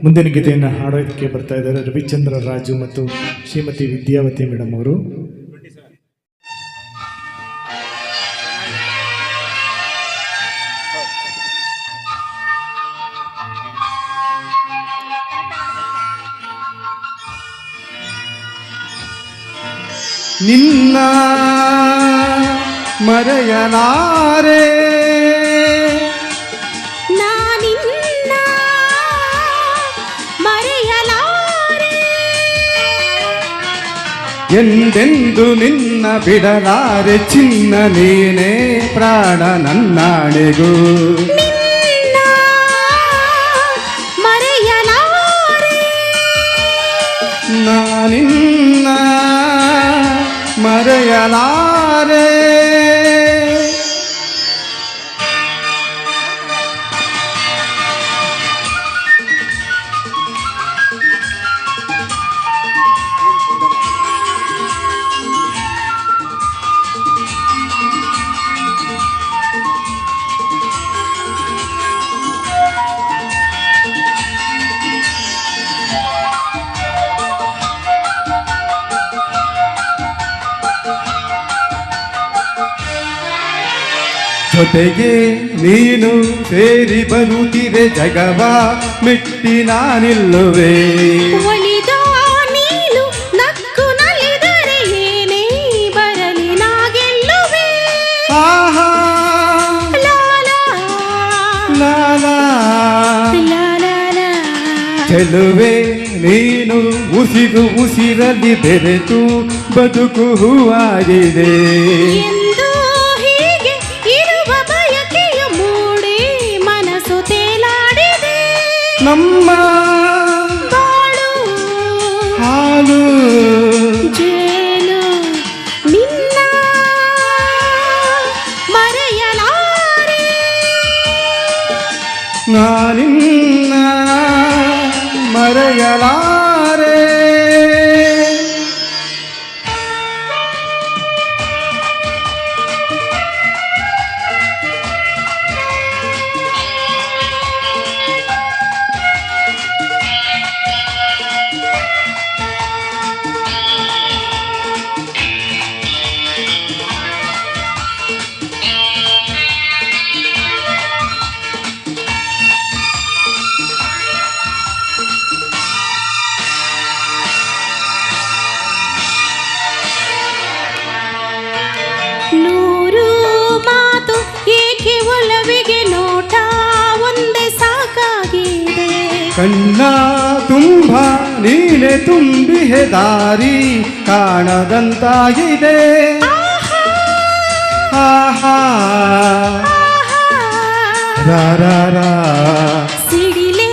ಮುಂದಿನ ಗೀತೆಯನ್ನು ಹಾಡೋದಕ್ಕೆ ಬರ್ತಾ ಇದ್ದಾರೆ ರವಿಚಂದ್ರ ರಾಜು ಮತ್ತು ಶ್ರೀಮತಿ ವಿದ್ಯಾವತಿ ಮೇಡಮ್ ಅವರು. ನಿನ್ನ ಮರೆಯಲಾರೆ ನಾನಿನ್ನ ಮರೆಯಲಾರೆ ಎಂದೆಂದು ನಿನ್ನ ಬಿಡಲಾರೆ ಚಿನ್ನ ನೀನೇ ಪ್ರಾಣ ನನ್ನಾಣೆಗೂ ನಿನ್ನ ಮರೆಯಲಾರೆ ನಾನಿನ್ನ ಮರೆಯಲಾರೆ ಜೊತೆಗೆ ನೀನು ಸೇರಿ ಬರುತ್ತಿರೆ ಜಗವ ಮೆಟ್ಟಿ ನಾನಿಲ್ಲುವೆ ಒಲಿದ ನೀನು ನಕ್ಕು ನಲಿದರೆ ಏನೇ ಬರಲಿ ನಾ ಗೆಲ್ಲುವೆ ಆಹಾ ಲಾಲಾ ಲಾಲಾ ಲಾಲಾ ಚೆಲುವೆ ನೀನು ಉಸಿರು ಉಸಿರಲ್ಲಿ ಬೆರೆತು ಬದುಕು ಹೂವಾಗಿದೆ ಎಂದು ಹೀಗೆ ಇರುವ ಬಯಕೆಯ ಮೂಡಿ ಮನಸ್ಸು ತೇಲಾಡಿದೆ ನಮ್ಮ ಬಾಳು ಹಾಲು ಜೇನು ನಿನ್ನ ಮರೆಯಲಾರೆ ನಾನಿನ್ನ ಮರೆಯಲಾರೆ ನೂರು ಮಾತು ಏಕೆ ಒಲವಿಗೆ ನೋಟ ಒಂದೇ ಸಾಕಾಗಿದೆ ಕಣ್ಣ ತುಂಬ ನೀನೆ ತುಂಬಿಹೆ ದಾರಿ ಕಾಣದಂತಾಗಿದೆ ಆಹಾ ರಾರಾ ಸಿಡಿಲೇ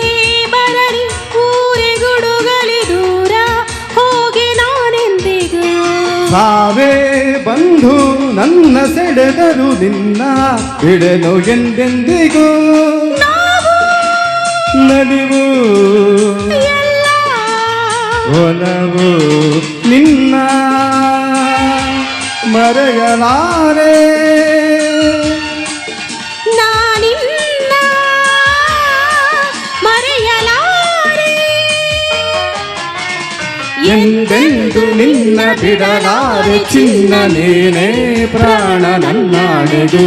ಬರಲಿ ಊರೆ ಗುಡುಗಲಿ ದೂರ ಹೋಗಿ ನಾನೆಂದಿಗೂ ಸಾವೇ ಬಂಧು ನನ್ನ ಸೆಳೆದರು ನಿನ್ನ ಬಿಡಲು ಎಂದೆಂದಿಗೂ ನಾವು ನಲಿವು ಎಲ್ಲ ಒಲವು ನಿನ್ನ ಮರೆಯಲಾರೆ ನಾನಿನ್ನ ಮರೆಯಲಾರೆ ಎಂದೆಂದು ನಿನ್ನ ಬಿಡಲಾರೆ ಚಿನ್ನ ನೀನೇ ಪ್ರಾಣ ನನ್ನಾಣೆಗೂ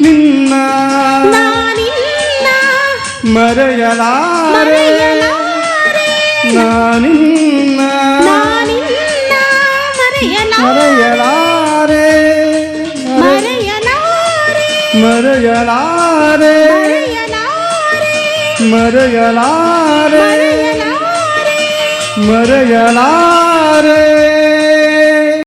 ನಿನ್ನ ನಾನಿನ್ನ ಮರೆಯಲಾರೆ ಮರೆಯಲಾರೆ ನಾನಿನ್ನ ನಾನಿನ್ನ ಮರೆಯಲಾರೆ ಮರೆಯಲಾರೆ ಮರೆಯಲಾರೆ ಮರೆಯಲಾರೆ ಮರೆಯಲಾರೆ ಮರೆಯಲಾರೆ ಮರೆಯಲಾರೆ